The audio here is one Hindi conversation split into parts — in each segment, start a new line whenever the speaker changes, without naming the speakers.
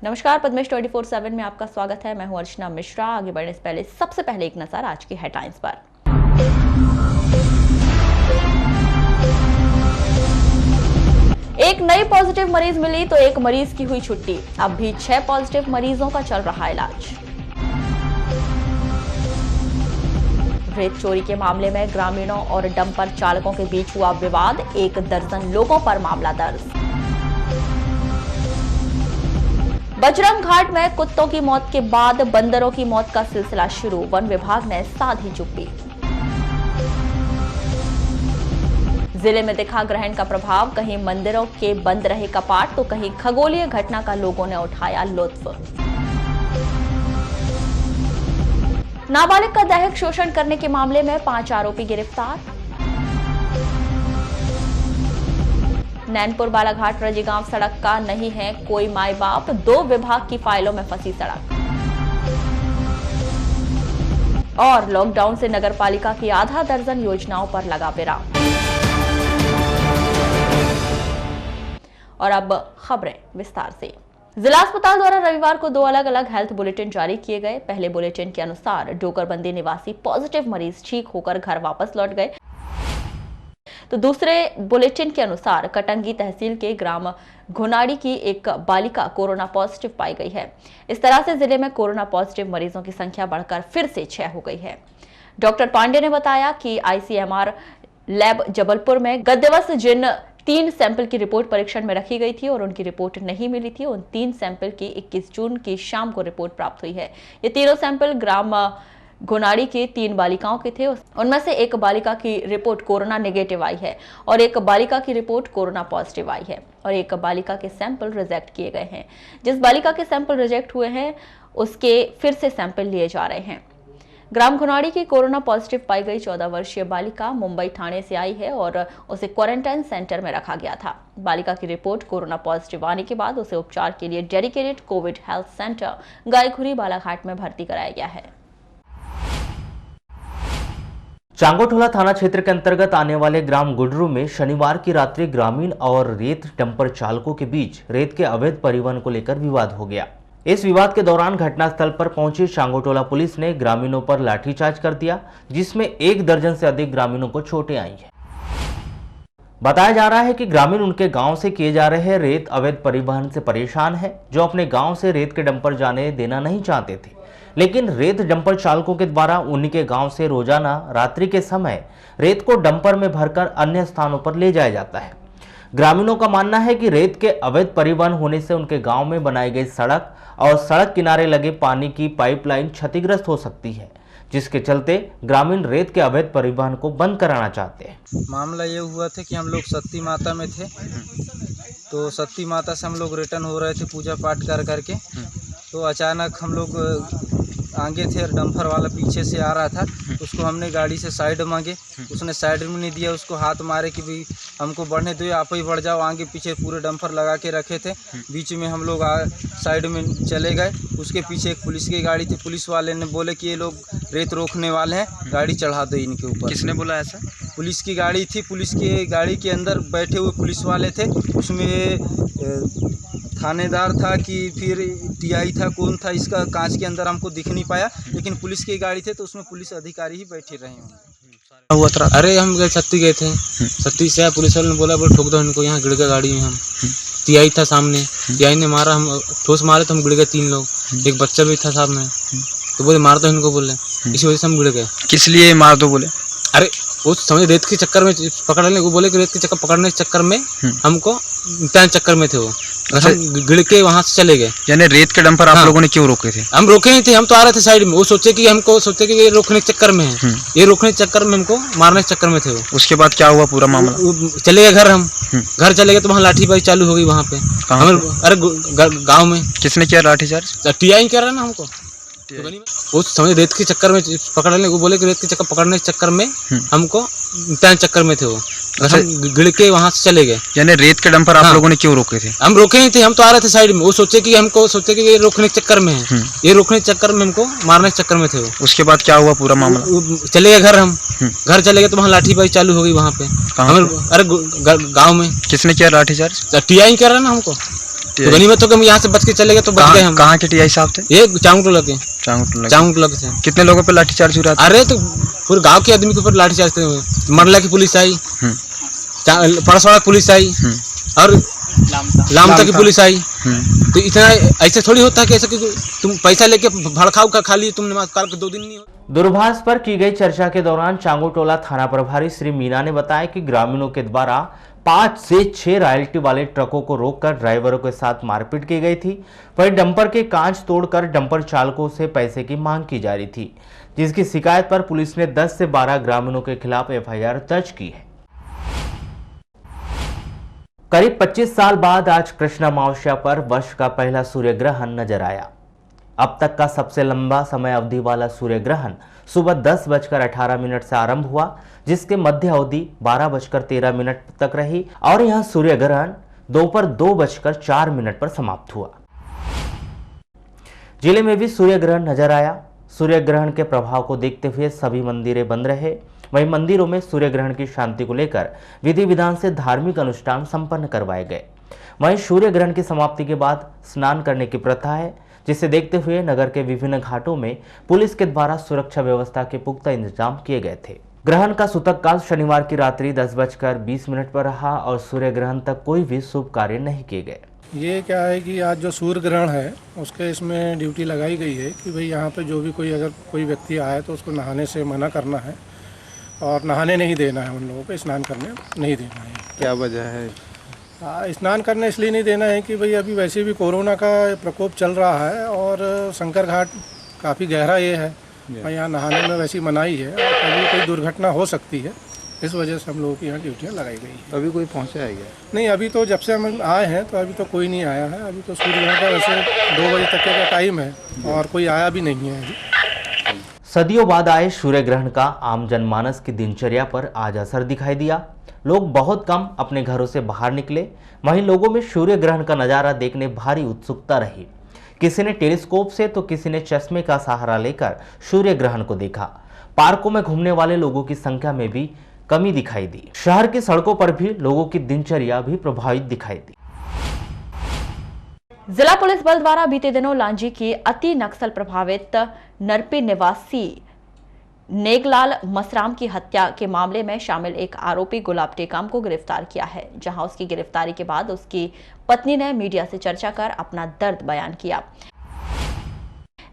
नमस्कार, पद्मेश 24/7 में आपका स्वागत है। मैं हूं अर्चना मिश्रा। आगे बढ़ने से पहले सबसे पहले एक नजर आज की हेडलाइंस पर। एक नई पॉजिटिव मरीज मिली तो एक मरीज की हुई छुट्टी। अब भी 6 पॉजिटिव मरीजों का चल रहा इलाज। रेत चोरी के मामले में ग्रामीणों और डंपर चालकों के बीच हुआ विवाद। 1 दर्जन लोगों पर मामला दर्ज। बजरंग घाट में कुत्तों की मौत के बाद बंदरों की मौत का सिलसिला शुरू। वन विभाग ने साधी चुप्पी। जिले में दिखा ग्रहण का प्रभाव। कहीं मंदिरों के बंद रहे कपाट तो कहीं खगोलीय घटना का लोगों ने उठाया लुत्फ। नाबालिग का दैहिक शोषण करने के मामले में 5 आरोपी गिरफ्तार। नैनपुर बालाघाट रजीगांव सड़क का नहीं है कोई माई बाप। 2 विभाग की फाइलों में फंसी सड़क। और लॉकडाउन से नगरपालिका की आधा दर्जन योजनाओं पर लगा विराम। और अब खबरें विस्तार से। जिला अस्पताल द्वारा रविवार को 2 अलग अलग हेल्थ बुलेटिन जारी किए गए। पहले बुलेटिन के अनुसार डोकरबंदी निवासी पॉजिटिव मरीज ठीक होकर घर वापस लौट गए, तो दूसरे बुलेटिन के अनुसार कटंगी तहसील के ग्राम घुनाड़ी की एक बालिका कोरोना पॉजिटिव पाई गई है। इस तरह से जिले में कोरोना पॉजिटिव मरीजों की संख्या बढ़कर फिर से 6 हो गई है। डॉक्टर पांडे ने बताया कि आईसीएमआर लैब जबलपुर में गत दिवस जिन 3 सैंपल की रिपोर्ट परीक्षण में रखी गई थी और उनकी रिपोर्ट नहीं मिली थी, उन 3 सैंपल की 21 जून की शाम को रिपोर्ट प्राप्त हुई है। ये तीनों सैंपल ग्राम घुनाड़ी के 3 बालिकाओं के थे। उनमें से एक बालिका की रिपोर्ट कोरोना नेगेटिव आई है और एक बालिका की रिपोर्ट कोरोना पॉजिटिव आई है और एक बालिका के सैंपल रिजेक्ट किए गए हैं। जिस बालिका के सैंपल रिजेक्ट हुए हैं उसके फिर से सैंपल लिए जा रहे हैं। ग्राम घुनाड़ी की कोरोना पॉजिटिव पाई गई 14 वर्षीय बालिका मुंबई थाने से आई है और उसे क्वारंटाइन सेंटर में रखा गया था। बालिका की रिपोर्ट कोरोना पॉजिटिव आने के बाद उसे उपचार के लिए dedicated Covid health centre Gaykhuri Balaghat में भर्ती कराया गया है।
चांगोटोला थाना क्षेत्र के अंतर्गत आने वाले ग्राम गुडरू में शनिवार की रात्रि ग्रामीण और रेत डंपर चालकों के बीच रेत के अवैध परिवहन को लेकर विवाद हो गया। इस विवाद के दौरान घटनास्थल पर पहुंची चांगोटोला पुलिस ने ग्रामीणों पर लाठीचार्ज कर दिया, जिसमें 1 दर्जन से अधिक ग्रामीणों को चोटें आई हैं। बताया जा रहा है कि ग्रामीण उनके गांव से किए जा रहे रेत अवैध परिवहन से परेशान है, जो अपने गांव से रेत के डंपर जाने देना नहीं चाहते थे, लेकिन रेत डंपर चालकों के द्वारा उन्हीं के गांव से रोजाना रात्रि के समय रेत को डंपर में भरकर अन्य स्थानों पर ले जाया जाता है। ग्रामीणों का मानना है कि रेत के अवैध परिवहन होने से उनके गांव में बनाई गई सड़क और सड़क किनारे लगे पानी की पाइपलाइन क्षतिग्रस्त हो सकती है, जिसके चलते ग्रामीण रेत के अवैध परिवहन को बंद कराना चाहते हैं।
मामला ये हुआ था कि हम लोग सती माता में थे, तो सती माता से हम लोग रिटर्न हो रहे थे पूजा पाठ कर करके, तो अचानक हम लोग आगे थे और डंपर वाला पीछे से आ रहा था। उसको हमने गाड़ी से साइड मांगे, उसने साइड में नहीं दिया। उसको हाथ मारे कि भाई हमको बढ़ने दो, आप ही बढ़ जाओ। आगे पीछे पूरे डंपर लगा के रखे थे। बीच में हम लोग साइड में चले गए। उसके पीछे एक पुलिस की गाड़ी थी। पुलिस वाले ने बोले कि ये लोग रेत रोकने वाले हैं, गाड़ी चढ़ा दो इनके ऊपर।
किसने बोला ऐसा?
पुलिस की गाड़ी थी। पुलिस की गाड़ी के अंदर बैठे हुए पुलिस वाले थे। उसमें थानेदार था कि फिर टीआई था, कौन था इसका कांच के अंदर हमको दिख नहीं पाया, लेकिन पुलिस की गाड़ी थे तो उसमें पुलिस अधिकारी ही बैठे रहे होंगे।
हुआ था?
अरे हम गए छत्ती गए थे। छत्ती से पुलिस वाले ने बोला बोले ठोक दो इनको, यहाँ गिर गए गाड़ी में। हम टीआई था सामने, टीआई ने मारा, हम ठोस मारे तो हम गिर गए 3 लोग। एक बच्चा भी था सामने, तो बोले मार दो इनको, बोले इसी वजह से हम गिर गए।
किस लिए मार दो बोले?
अरे वो समझ रेत के चक्कर में पकड़ने को बोले कि रेत के चक्कर पकड़ने के चक्कर में हमको चक्कर में थे वो।
अच्छा,
हम गिर के वहाँ से चले गए।
यानी रेत के डंपर आप लोगों ने क्यों रोके थे?
हम रोके ही थे, हम तो आ रहे थे साइड में। वो सोचे कि ये रोकने के चक्कर में है, ये रोकने के चक्कर में हमको मारने के चक्कर में थे वो।
उसके बाद क्या हुआ पूरा मामला?
चले गए घर। हम घर चले गए तो वहाँ लाठीबाजी चालू हो गई वहाँ पे। अरे गाँव में।
किसने किया लाठीचार्ज?
टीआई कर रहा ना हमको। वो समझ रेत के चक्कर में पकड़ने को बोले कि रेत के चक्कर पकड़ने के चक्कर में हमको चक्कर में थे वो।
अच्छा,
हम गिर के वहाँ से चले गए।
यानी रेत के डंपर आप लोगों ने क्यों रोके थे?
हम रोके ही थे, हम तो आ रहे थे साइड में। वो सोचे कि ये रोकने के चक्कर में है, ये रोकने के चक्कर में हमको मारने के चक्कर में थे वो।
उसके बाद क्या हुआ पूरा मामला?
चले गए घर। हम घर चले गए तो वहाँ लाठीबाजी चालू हो गई वहाँ पे। अरे गाँव में।
किसने किया लाठीचार्ज?
टीआई कर रहा ना हमको।
तो गनीमत हो कि हम यहाँ से बच के चले गए तो बच गए हम।
कहाँ के टीआई साहब थे?
ये चांगटोला के
चांगटोला
थे।
कितने लोगों पे लाठीचार्ज हुआ था?
अरे तो पूरे गांव के आदमी के ऊपर लाठीचार्ज थे। मंडला की पुलिस आई, परसवाड़ा पुलिस आई और लामता की पुलिस आई। तो इतना ऐसे थोड़ी होता है कि ऐसा कि तुम पैसा लेके भड़काऊ का खा लिए तुमने काल के 2 दिन नहीं हो।
दूरभाष पर की गई चर्चा के दौरान चांगोटोला थाना प्रभारी श्री मीना ने बताया कि ग्रामीणों के द्वारा 5 से 6 रॉयल्टी वाले ट्रकों को रोककर ड्राइवरों के साथ मारपीट की गई थी। वहीं डंपर के कांच तोड़कर डंपर चालकों से पैसे की मांग की जा रही थी, जिसकी शिकायत पर पुलिस ने 10 से 12 ग्रामीणों के खिलाफ एफआईआर दर्ज की है। करीब 25 साल बाद आज कृष्ण अमावस्या पर वर्ष का पहला सूर्य ग्रहण नजर आया। अब तक का सबसे लंबा समय अवधि वाला सूर्य ग्रहण सुबह 10:18 से आरंभ हुआ, जिसके मध्य अवधि 12:13 तक रही और यह सूर्य ग्रहण दोपहर 2:04 पर समाप्त हुआ। जिले में भी सूर्य ग्रहण नजर आया। सूर्य ग्रहण के प्रभाव को देखते हुए सभी मंदिरें बंद रहे। वहीं मंदिरों में सूर्य ग्रहण की शांति को लेकर विधि विधान से धार्मिक अनुष्ठान संपन्न करवाए गए। वहीं सूर्य ग्रहण की समाप्ति के बाद स्नान करने की प्रथा है, जिसे देखते हुए नगर के विभिन्न घाटों में पुलिस के द्वारा सुरक्षा व्यवस्था के पुख्ता इंतजाम किए गए थे। ग्रहण का सूतक काल शनिवार की रात्रि 10:20 पर रहा और सूर्य ग्रहण तक कोई भी शुभ कार्य नहीं किए गए।
ये क्या है कि आज जो सूर्य ग्रहण है उसके इसमें ड्यूटी लगाई गई है कि भाई यहाँ पे जो भी अगर कोई व्यक्ति आए तो उसको नहाने से मना करना है और नहाने नहीं देना है, उन लोगों को स्नान करने नहीं देना है।
क्या वजह है?
स्नान करने इसलिए नहीं देना है कि भाई अभी वैसे भी कोरोना का प्रकोप चल रहा है और शंकर घाट काफ़ी गहरा ये है और यहाँ नहाने में वैसी मनाही है और कभी कोई दुर्घटना हो सकती है, इस वजह से हम लोगों की यहाँ ड्यूटियाँ लगाई गई है।
अभी कोई पहुँचा है क्या?
नहीं, अभी तो जब से हम आए हैं तो अभी तो कोई नहीं आया है। अभी तो सूर्य ग्रहण का वैसे 2 बजे तक का टाइम है और कोई आया भी नहीं है अभी।
सदियों बाद आए सूर्य ग्रहण का आम जनमानस की दिनचर्या पर आज असर दिखाई दिया। लोग बहुत कम अपने घरों से बाहर निकले। वहीं लोगों में सूर्य ग्रहण का नजारा देखने भारी उत्सुकता रही। किसी ने टेलीस्कोप से तो किसी ने चश्मे का सहारा लेकर सूर्य ग्रहण को देखा। पार्कों में घूमने वाले लोगों की संख्या में भी कमी दिखाई दी। शहर की सड़कों पर भी लोगों की दिनचर्या भी प्रभावित दिखाई दी।
जिला पुलिस बल द्वारा बीते दिनों लांजी की अति नक्सल प्रभावित नरपी निवासी नेगलाल मसराम की हत्या के मामले में शामिल एक आरोपी गुलाब टेकाम को गिरफ्तार किया है, जहां उसकी गिरफ्तारी के बाद उसकी पत्नी ने मीडिया से चर्चा कर अपना दर्द बयान किया।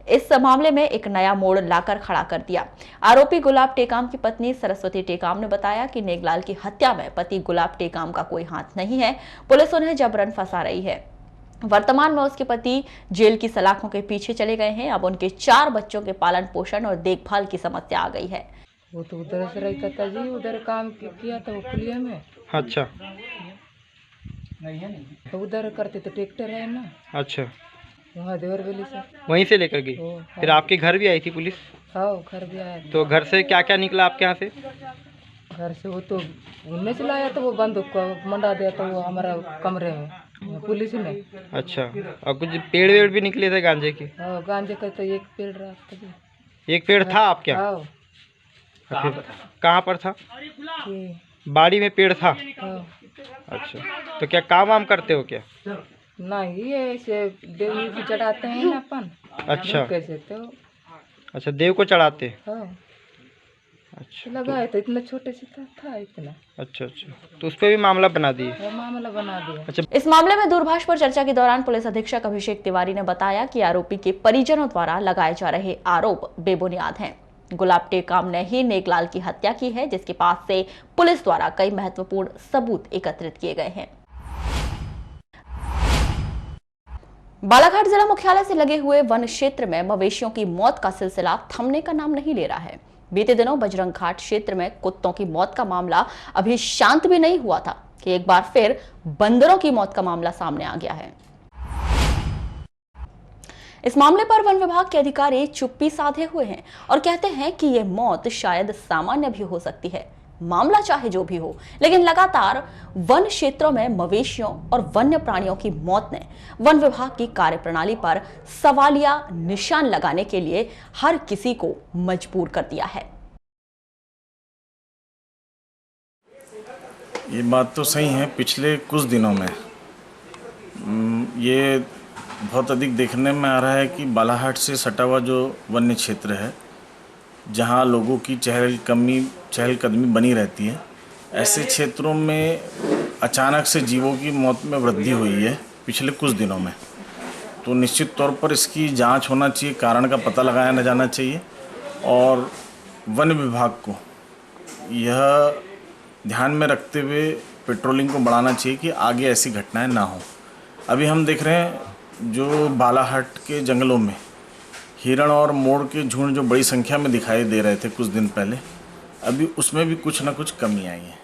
इस मामले में एक नया मोड़ लाकर खड़ा कर दिया। आरोपी गुलाब टेकाम की पत्नी सरस्वती टेकाम ने बताया कि नेगलाल की हत्या में पति गुलाब टेकाम का कोई हाथ नहीं है। पुलिस उन्हें जबरन फंसा रही है। वर्तमान में उसके पति जेल की सलाखों के पीछे चले गए हैं। अब उनके 4 बच्चों के पालन पोषण और देखभाल की समस्या आ गई है।
वो तो उधर से रहता था जी, उधर काम किया था वो पुलिया में।
अच्छा,
तो उधर करते तो ट्रैक्टर है ना।
अच्छा,
वहाँ देवरवेली से
वहीं से लेकर गई। फिर आपके घर भी आई थी पुलिस?
हाँ, घर भी आया।
तो घर से क्या क्या निकला आपके यहाँ से?
घर से वो तो घूमने से लाया तो वो बंदूक को मंडा दिया तो वो हमारा कमरे में पुलिस ने।
अच्छा, और कुछ पेड़ वेड़ भी निकले थे गांजे के?
हाँ, गांजे का तो एक पेड़ रहा था।
एक पेड़ था आपके यहाँ?
हाँ।
फिर कहाँ पर था? बाड़ी में पेड़ था?
हाँ।
अच्छा, तो क्या काम वाम करते हो क्या?
नहीं, ये ऐसे देवी को चढ़ाते हैं ना अपन।
अच्छा,
कैसे तो?
अच्छा, देव को चढ़ाते?
हाँ।
अच्छा,
लगाए तो इतना छोटे से था इतना।
अच्छा, तो उस पर भी मामला बना दिए?
मामला बना दिया।
अच्छा,
इस मामले में दूरभाष पर चर्चा के दौरान पुलिस अधीक्षक अभिषेक तिवारी ने बताया कि आरोपी के परिजनों द्वारा लगाए जा रहे आरोप बेबुनियाद हैं। गुलाब टेकाम ने ही नेगलाल की हत्या की है, जिसके पास से पुलिस द्वारा कई महत्वपूर्ण सबूत एकत्रित किए गए हैं। बालाघाट जिला मुख्यालय से लगे हुए वन क्षेत्र में मवेशियों की मौत का सिलसिला थमने का नाम नहीं ले रहा है। बीते दिनों बजरंग घाट क्षेत्र में कुत्तों की मौत का मामला अभी शांत भी नहीं हुआ था कि एक बार फिर बंदरों की मौत का मामला सामने आ गया है। इस मामले पर वन विभाग के अधिकारी चुप्पी साधे हुए हैं और कहते हैं कि यह मौत शायद सामान्य भी हो सकती है। मामला चाहे जो भी हो, लेकिन लगातार वन क्षेत्रों में मवेशियों और वन्य प्राणियों की मौत ने वन विभाग की कार्यप्रणाली पर सवालिया निशान लगाने के लिए हर किसी को मजबूर कर दिया है।
ये बात तो सही है। पिछले कुछ दिनों में ये बहुत अधिक देखने में आ रहा है कि बालाहाट से सटा हुआ जो वन्य क्षेत्र है, जहाँ लोगों की चहलकदमी बनी रहती है, ऐसे क्षेत्रों में अचानक से जीवों की मौत में वृद्धि हुई है पिछले कुछ दिनों में। तो निश्चित तौर पर इसकी जांच होना चाहिए, कारण का पता लगाया न जाना चाहिए और वन विभाग को यह ध्यान में रखते हुए पेट्रोलिंग को बढ़ाना चाहिए कि आगे ऐसी घटनाएं ना हो। अभी हम देख रहे हैं जो बालाहाट के जंगलों में हिरण और मोर के झुंड जो बड़ी संख्या में दिखाई दे रहे थे कुछ दिन पहले, अभी उसमें भी कुछ ना कुछ कमी आई है।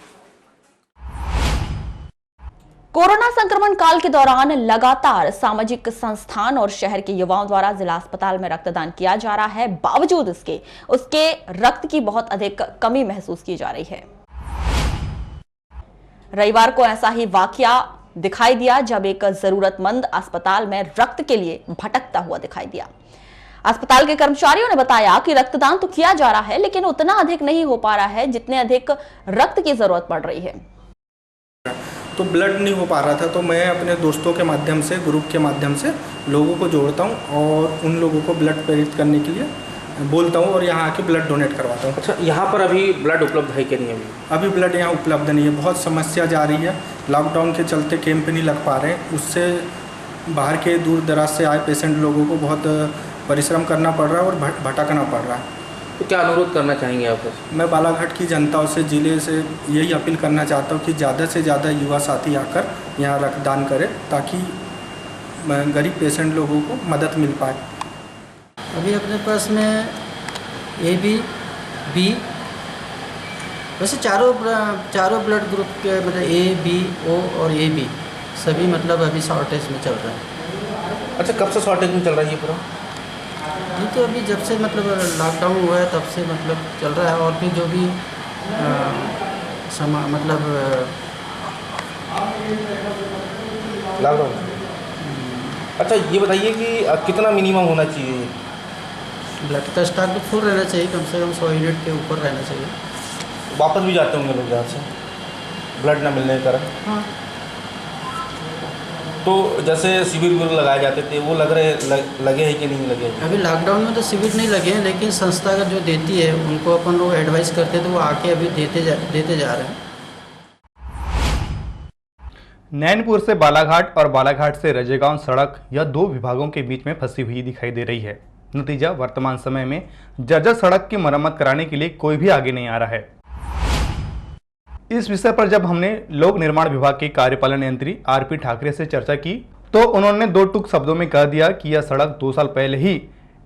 कोरोना संक्रमण काल के दौरान लगातार सामाजिक संस्थान और शहर के युवाओं द्वारा जिला अस्पताल में रक्तदान किया जा रहा है। बावजूद उसके रक्त की बहुत अधिक कमी महसूस की जा रही है। रविवार को ऐसा ही वाकया दिखाई दिया जब एक जरूरतमंद अस्पताल में रक्त के लिए भटकता हुआ दिखाई दिया। अस्पताल के कर्मचारियों ने बताया कि रक्तदान तो किया जा रहा है, लेकिन उतना अधिक नहीं हो पा रहा है जितने अधिक रक्त की जरूरत पड़ रही है।
तो ब्लड नहीं हो पा रहा था, तो मैं अपने दोस्तों के माध्यम से, ग्रुप के माध्यम से लोगों को जोड़ता हूं और उन लोगों को ब्लड प्रेरित करने के लिए बोलता हूं और यहाँ आके ब्लड डोनेट करवाता हूं।
अच्छा, यहाँ पर अभी ब्लड उपलब्ध है कि नहीं?
अभी ब्लड यहाँ उपलब्ध नहीं है, बहुत समस्या जा रही है। लॉकडाउन के चलते कैंप नहीं लग पा रहे हैं, उससे बाहर के दूर दराज से आए पेशेंट लोगों को बहुत परिश्रम करना पड़ रहा है और भटकना पड़ रहा है।
तो क्या अनुरोध करना चाहेंगे आप?
मैं बालाघाट की जनता से, ज़िले से यही अपील करना चाहता हूँ कि ज़्यादा से ज़्यादा युवा साथी आकर यहाँ रक्तदान करें ताकि गरीब पेशेंट लोगों को मदद मिल पाए।
अभी अपने पास में ए बी वैसे चारों ब्लड ग्रुप के मतलब ए बी ओ और ए बी सभी मतलब अभी शॉर्टेज में चल रहा है।
अच्छा, कब से शॉर्टेज में चल रहा है ये पूरा?
ये तो अभी जब से मतलब लॉकडाउन हुआ है तब से मतलब चल रहा है। और फिर जो भी मतलब
लॉकडाउन। अच्छा, ये बताइए कि कितना मिनिमम होना चाहिए?
ब्लड का स्टॉक भी फुल रहना चाहिए, कम से कम 100 यूनिट के ऊपर रहना चाहिए।
वापस भी जाते होंगे लोग यहाँ से ब्लड ना मिलने के कारण?
हाँ।
तो जैसे शिविर विविर लगाए जाते थे, वो लगे हैं कि नहीं लगे?
अभी लॉकडाउन में तो शिविर नहीं लगे हैं, लेकिन संस्था अगर जो देती है उनको अपन लोग एडवाइस करते हैं तो वो आके अभी देते जा रहे हैं।
नैनपुर से बालाघाट और बालाघाट से रजेगांव सड़क यह दो विभागों के बीच में फंसी हुई दिखाई दे रही है। नतीजा, वर्तमान समय में जर्जर सड़क की मरम्मत कराने के लिए कोई भी आगे नहीं आ रहा है। इस विषय पर जब हमने लोक निर्माण विभाग के कार्यपालन यंत्री आरपी ठाकरे से चर्चा की तो उन्होंने दो टूक शब्दों में कह दिया कि यह सड़क 2 साल पहले ही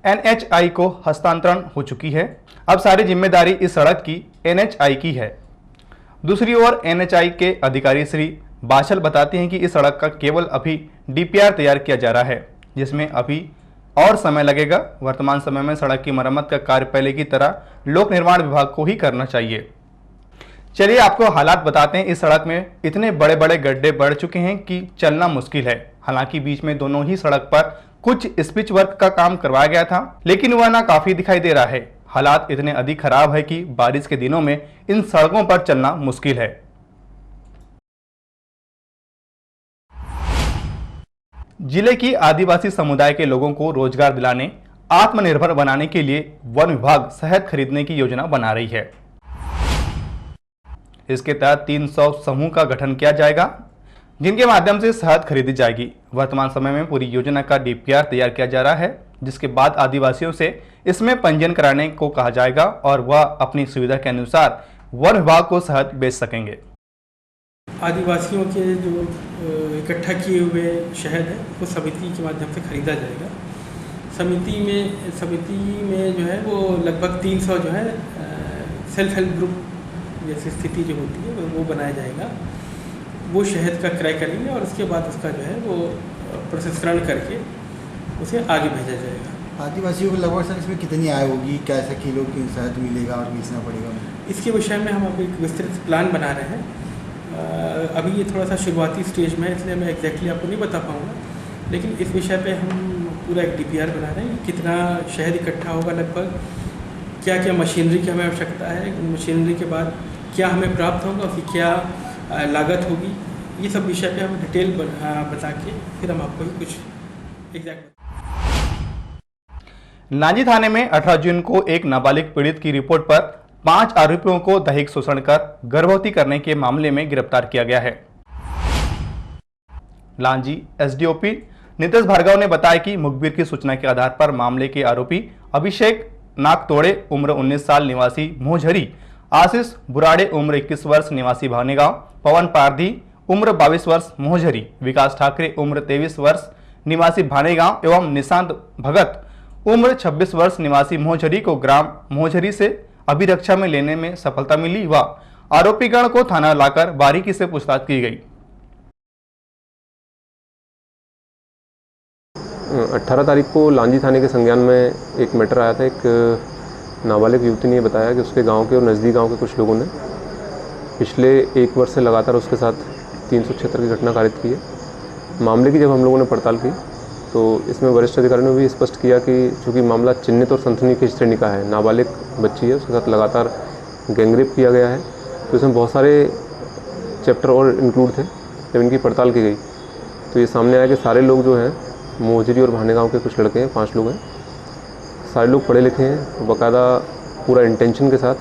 NHI को हस्तांतरण हो चुकी है। अब सारी जिम्मेदारी इस सड़क की NHI की है। दूसरी ओर NHI के अधिकारी श्री बाछल बताते हैं कि इस सड़क का केवल अभी DPR तैयार किया जा रहा है, जिसमें अभी और समय लगेगा। वर्तमान समय में सड़क की मरम्मत का कार्य पहले की तरह लोक निर्माण विभाग को ही करना चाहिए। चलिए आपको हालात बताते हैं। इस सड़क में इतने बड़े बड़े गड्ढे बढ़ चुके हैं कि चलना मुश्किल है। हालांकि बीच में दोनों ही सड़क पर कुछ स्पिच वर्क का काम करवाया गया था, लेकिन वह नाकाफी दिखाई दे रहा है। हालात इतने अधिक खराब है कि बारिश के दिनों में इन सड़कों पर चलना मुश्किल है। जिले की आदिवासी समुदाय के लोगों को रोजगार दिलाने, आत्मनिर्भर बनाने के लिए वन विभाग शहद खरीदने की योजना बना रही है। इसके तहत 300 समूह का गठन किया जाएगा, जिनके माध्यम से शहद खरीदी जाएगी। वर्तमान समय में पूरी योजना का DPR तैयार किया जा रहा है, जिसके बाद आदिवासियों से इसमें पंजीयन कराने को कहा जाएगा और वह अपनी सुविधा के अनुसार वन विभाग को शहद बेच सकेंगे।
आदिवासियों के जो इकट्ठा किए हुए शहद है वो समिति के माध्यम से खरीदा जाएगा। समिति में जो है वो लगभग 300 जो है सेल्फ हेल्प ग्रुप जैसी स्थिति जो होती है वो बनाया जाएगा। वो शहद का क्रय करेंगे और उसके बाद उसका जो है वो प्रसंस्करण करके उसे आगे भेजा जाएगा।
आदिवासियों को लगभग सर इसमें कितनी आय होगी, कैसा किलो की शहद मिलेगा और बेचना पड़ेगा?
इसके विषय में हम अभी एक विस्तृत प्लान बना रहे हैं। अभी ये थोड़ा सा शुरुआती स्टेज में है, इसलिए मैं एग्जैक्टली आपको नहीं बता पाऊँगा, लेकिन इस विषय पे हम पूरा एक DPR बना रहे हैं। कितना शहद इकट्ठा होगा, लगभग क्या क्या मशीनरी की हमें आवश्यकता है, मशीनरी के बाद क्या हमें प्राप्त होगा, उसकी क्या लागत होगी, ये सब विषय पे हम डिटेल बता के फिर हम आपको कुछ एग्जैक्ट।
लांजी थाने में 18 जून को एक नाबालिग पीड़ित की रिपोर्ट पर 5 आरोपियों को दैहिक शोषण कर गर्भवती करने के मामले में गिरफ्तार किया गया है। लांजी एसडीओपी नितेश भार्गव ने बताया कि मुखबिर की सूचना के आधार पर मामले के आरोपी अभिषेक नागतोड़े उम्र 19 साल निवासी मोहझरी, आशीष बुराड़े उम्र 21 वर्ष निवासी भानेगांव, पवन पारधी उम्र 22 वर्ष मोहझरी, विकास ठाकरे उम्र 23 वर्ष निवासी भानेगांव एवं निशांत भगत उम्र 26 वर्ष निवासी मोहझरी को ग्राम मोहझरी से अभिरक्षा में लेने में सफलता मिली व आरोपीगण को थाना लाकर बारीकी से पूछताछ की गई।
18 तारीख को लांजी थाने के संज्ञान में एक मैटर आया था। एक नाबालिग युवती ने बताया कि उसके गांव के और नज़दीक गांव के कुछ लोगों ने पिछले 1 वर्ष से लगातार उसके साथ 376 की घटना कारित की है। मामले की जब हम लोगों ने पड़ताल की तो इसमें वरिष्ठ अधिकारियों ने भी स्पष्ट किया कि चूँकि मामला चिन्हित और सनसनी की श्रेणी का है, नाबालिग बच्ची है, उसके साथ लगातार गैंगरेप किया गया है, तो इसमें बहुत सारे चैप्टर और इंक्लूड थे। जब इनकी पड़ताल की गई तो ये सामने आया कि सारे लोग जो हैं मोहझरी और भानेगांव के कुछ लड़के हैं, 5 लोग हैं, सारे लोग पढ़े लिखे हैं, बाकायदा पूरा इंटेंशन के साथ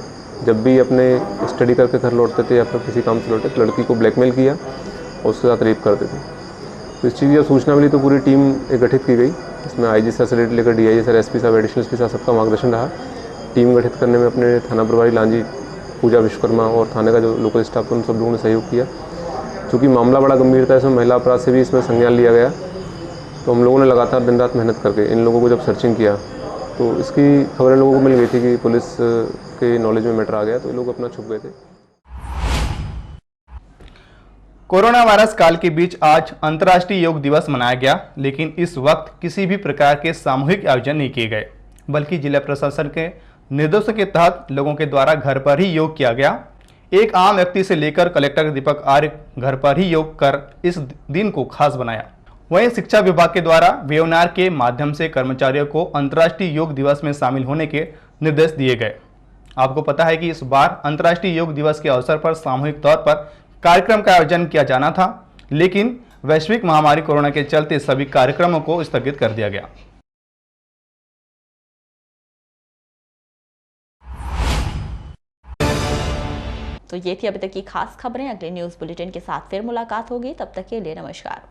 जब भी अपने स्टडी करके घर लौटते थे या फिर किसी काम से लौटते लड़की को ब्लैकमेल किया और उसके साथ रेप करते थे। तो इस चीज़ की जब सूचना मिली तो पूरी टीम गठित की गई। इसमें आईजी सर से लेकर डीआईजी सर, एसपी साहब, एडिशनल एसपी साहब, सबका मार्गदर्शन रहा। टीम गठित करने में अपने थाना प्रभारी लांजी पूजा विश्वकर्मा और थाने का जो लोकल स्टाफ था उन सब लोगों ने सहयोग किया। चूँकि मामला बड़ा गंभीर था, इसमें महिला अपराध से भी इसमें संज्ञान लिया गया, तो हम लोगों ने लगातार दिन रात मेहनत करके इन लोगों को जब सर्चिंग किया तो इसकी खबरें लोगों को मिल गई थी कि पुलिस के नॉलेज में मैटर आ गया, तो ये लोग अपना छुप गए थे।
कोरोना वायरस काल के बीच आज अंतर्राष्ट्रीय योग दिवस मनाया गया, लेकिन इस वक्त किसी भी प्रकार के सामूहिक आयोजन नहीं किए गए, बल्कि जिला प्रशासन के निर्देशों के तहत लोगों के द्वारा घर पर ही योग किया गया। एक आम व्यक्ति से लेकर कलेक्टर दीपक आर्य घर पर ही योग कर इस दिन को खास बनाया। वहीं शिक्षा विभाग के द्वारा वेबिनार के माध्यम से कर्मचारियों को अंतर्राष्ट्रीय योग दिवस में शामिल होने के निर्देश दिए गए। आपको पता है कि इस बार अंतर्राष्ट्रीय योग दिवस के अवसर पर सामूहिक तौर पर कार्यक्रम का आयोजन किया जाना था, लेकिन वैश्विक महामारी कोरोना के चलते सभी कार्यक्रमों को स्थगित कर दिया गया।
तो ये थी अभी तक की खास खबरें। अगले न्यूज बुलेटिन के साथ फिर मुलाकात होगी, तब तक के लिए नमस्कार।